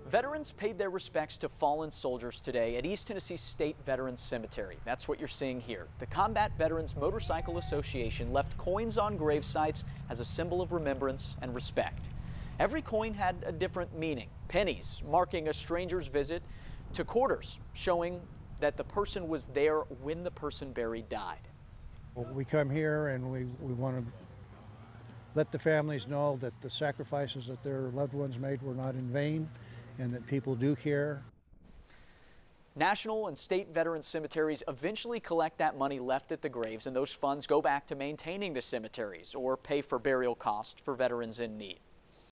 Veterans paid their respects to fallen soldiers today at East Tennessee State Veterans Cemetery. That's what you're seeing here. The Combat Veterans Motorcycle Association left coins on grave sites as a symbol of remembrance and respect. Every coin had a different meaning. Pennies marking a stranger's visit, to quarters showing that the person was there when the person buried died. We come here and we want to let the families know that the sacrifices that their loved ones made were not in vain, and that people do care. National and state veteran cemeteries eventually collect that money left at the graves, and those funds go back to maintaining the cemeteries or pay for burial costs for veterans in need.